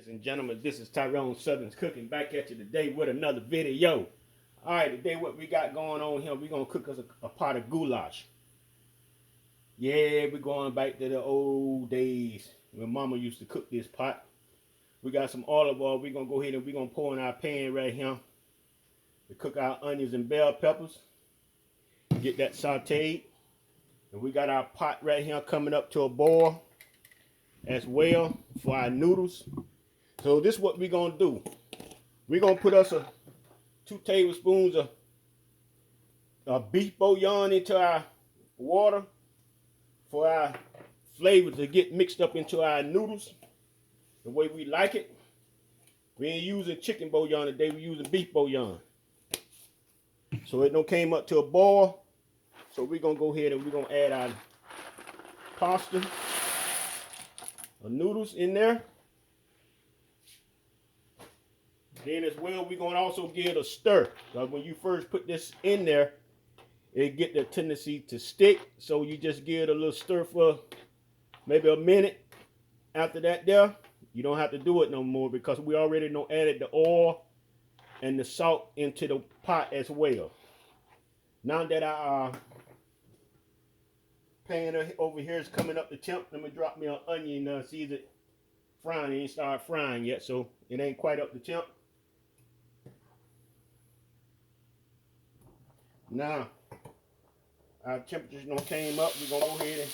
Ladies and gentlemen, this is Tyron'e Southern's Cooking back at you today with another video. Alright, today what we got going on here, we're going to cook us a pot of goulash. Yeah, we're going back to the old days when mama used to cook this pot. We got some olive oil. We're going to go ahead and we're going to pour in our pan right here to cook our onions and bell peppers. Get that sauteed. And we got our pot right here coming up to a boil as well for our noodles. So this is what we're gonna do. We're gonna put us 2 tablespoons of beef bouillon into our water for our flavor to get mixed up into our noodles the way we like it. We ain't using chicken bouillon today, we're using beef bouillon. So it don't came up to a boil. So we're gonna go ahead and we're gonna add our pasta noodles in there. Then as well, we're going to also give it a stir. Because when you first put this in there, it get the tendency to stick. So you just give it a little stir for maybe a minute. After that there, you don't have to do it no more because we already know added the oil and the salt into the pot as well. Now that our pan over here is coming up to temp, let me drop me an onion, see is it frying. It ain't started frying yet, so it ain't quite up to temp. Now our temperature's gonna came up. We're gonna go ahead and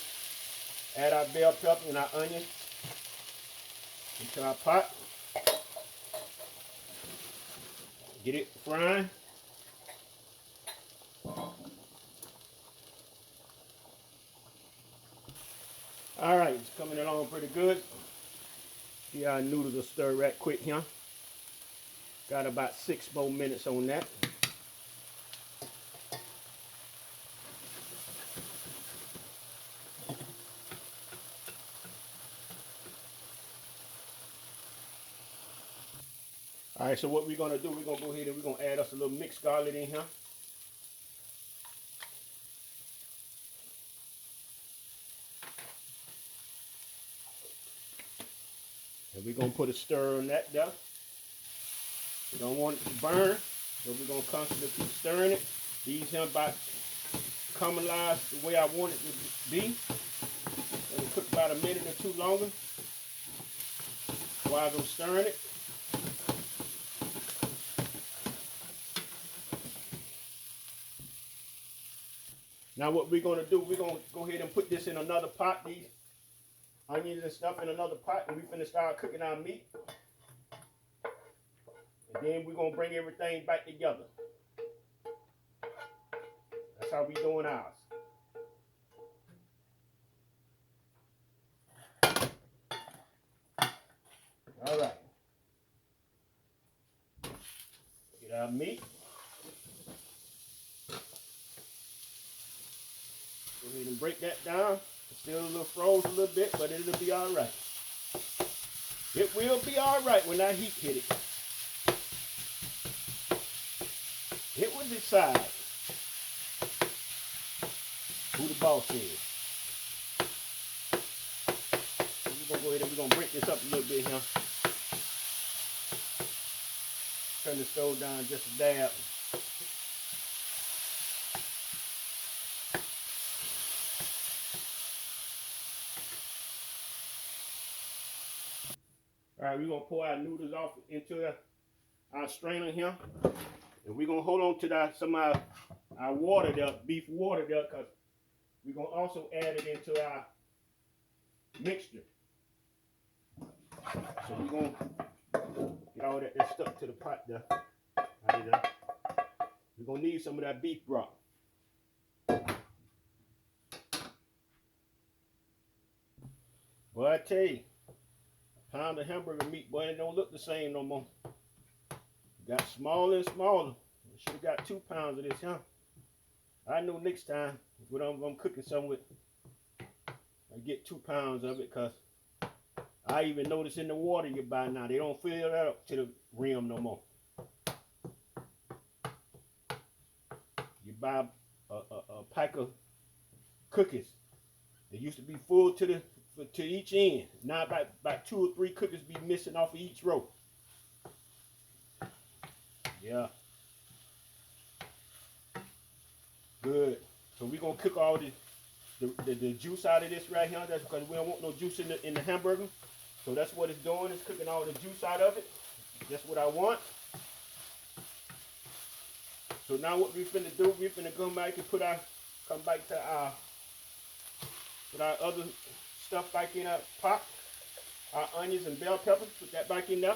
add our bell pepper and our onion into our pot. Get it frying. All right, it's coming along pretty good. See our noodles will stir right quick here. Got about 6 more minutes on that. All right, so what we're gonna do, we're gonna go ahead and we're gonna add us a little mixed garlic in here. And we're going to put a stir on that there. We don't want it to burn, so we're going to constantly keep stirring it. These here about caramelized the way I want it to be. Let it cook about a minute or two longer while I'm stirring it. Now what we're going to do, we're going to go ahead and put this in another pot. These onions and stuff in another pot, and we're going to start cooking our meat. And then we're going to bring everything back together. That's how we doing ours. All right. Get our meat. Go ahead and break that down. It's still a little froze a little bit, but it'll be all right. It will be all right when that heat hit it. It will decide who the boss is. So we're gonna go ahead and we're gonna break this up a little bit here. Turn the stove down just a dab. All right, we're going to pour our noodles off into our strainer here. And we're going to hold on to some of our water there, beef water there, because we're going to also add it into our mixture. So we're going to get all that stuck to the pot there. We're going to need some of that beef broth. Well, I tell you, pound of hamburger meat, boy, it don't look the same no more. Got smaller and smaller. Should have got 2 pounds of this, huh? I know next time when I'm cooking something with, I get 2 pounds of it, because I even notice in the water you buy now, they don't fill that up to the rim no more. You buy a pack of cookies. They used to be full to the to each end. Now about 2 or 3 cookies be missing off of each row. Yeah. Good. So we're gonna cook all the juice out of this right here. That's because we don't want no juice in the hamburger. So that's what it's doing. It's cooking all the juice out of it. That's what I want. So now what we finna do, we finna come back and come back to put our other stuff back in our pot. Our onions and bell peppers, put that back in there.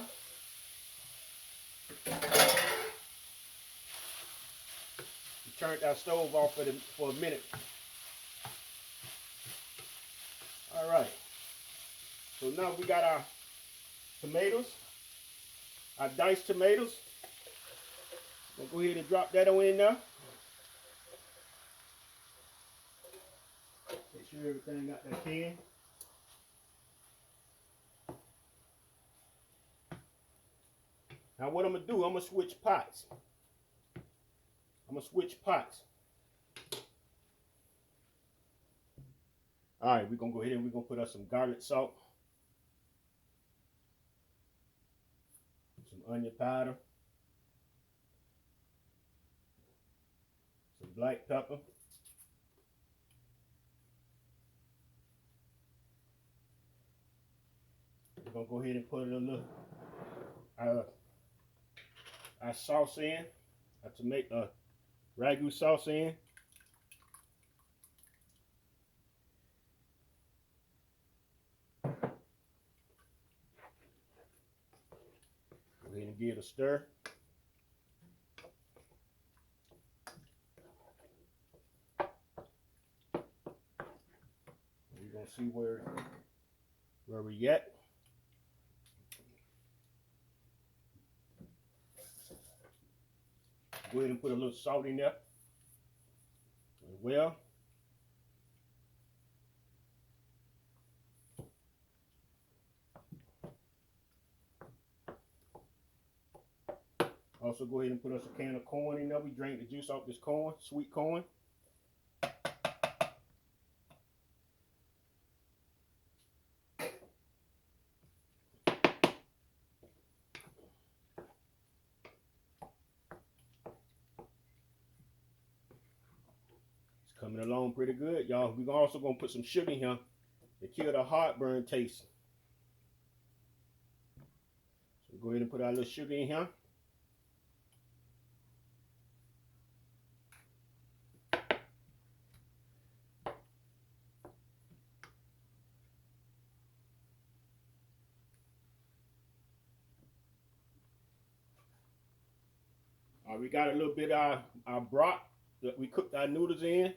We turned our stove off for a minute. All right. So now we got our tomatoes, our diced tomatoes. We'll go ahead and drop that on in there. Make sure everything got that can. Now what I'm gonna do, I'm gonna switch pots. All right, we're gonna go ahead and we're gonna put up some garlic salt, some onion powder, some black pepper, we're gonna go ahead and put a little our sauce in, our tomato ragu sauce in. Go ahead and give it a stir. We're gonna see where we at. Go ahead and put a little salt in there as well. Also go ahead and put us a can of corn in there. We drained the juice off this corn, sweet corn. Coming along pretty good, y'all. We're also gonna put some sugar in here to kill the heartburn taste. So go ahead and put our little sugar in here. We got a little bit of our broth that we cooked our noodles in.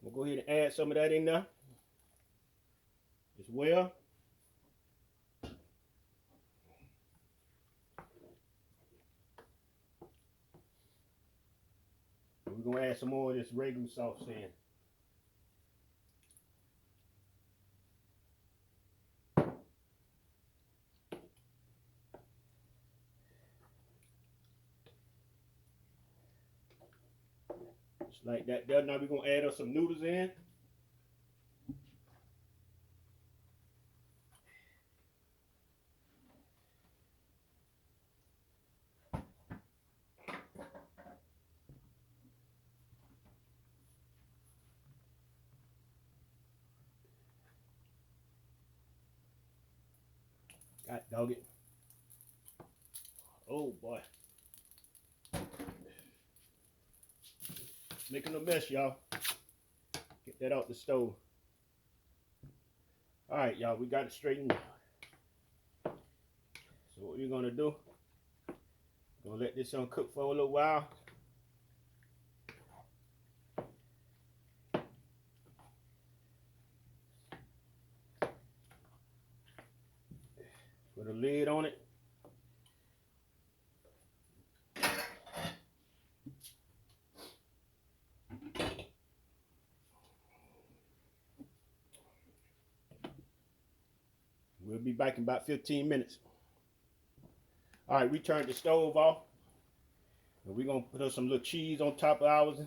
We'll go ahead and add some of that in there as well. And we're gonna add some more of this ragu sauce in. Just like that there. Now we're gonna add us some noodles in. God dog it. Oh boy. Making a mess, y'all. Get that out the stove. Alright, y'all, we got it straightened out. So what we're gonna do, gonna let this on cook for a little while. Put a lid on it. We'll be back in about 15 minutes. All right, we turned the stove off. And we're gonna put some little cheese on top of ours.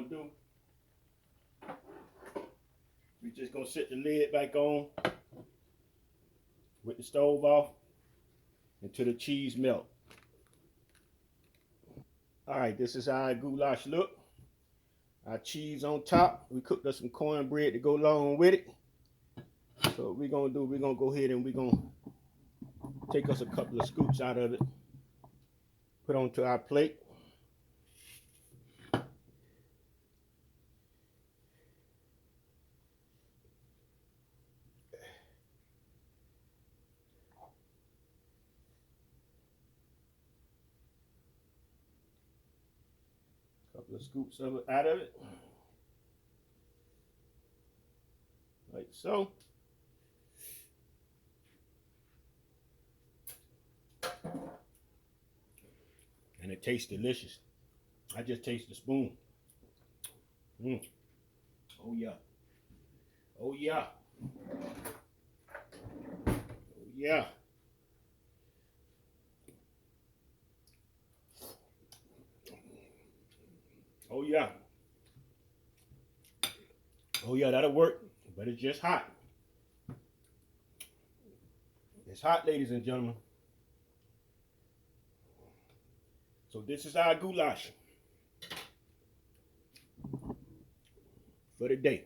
gonna do, we just gonna set the lid back on with the stove off until the cheese melt. All right, this is how our goulash look. Our cheese on top. We cooked up some cornbread to go along with it. So what we're gonna do, we're gonna go ahead and we're gonna take us a couple of scoops out of it, put onto our plate. Couple of scoops of it out of it, like so. And it tastes delicious. I just taste the spoon. Oh yeah. Oh yeah. Oh yeah. Oh yeah. Oh yeah, that'll work, but it's just hot. It's hot, ladies and gentlemen. So this is our goulash for the day.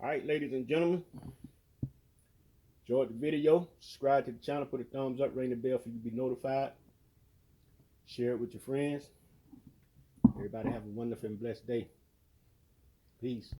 All right, ladies and gentlemen, enjoyed the video. Subscribe to the channel, put a thumbs up, ring the bell for you to be notified. Share it with your friends. Everybody have a wonderful and blessed day. Peace.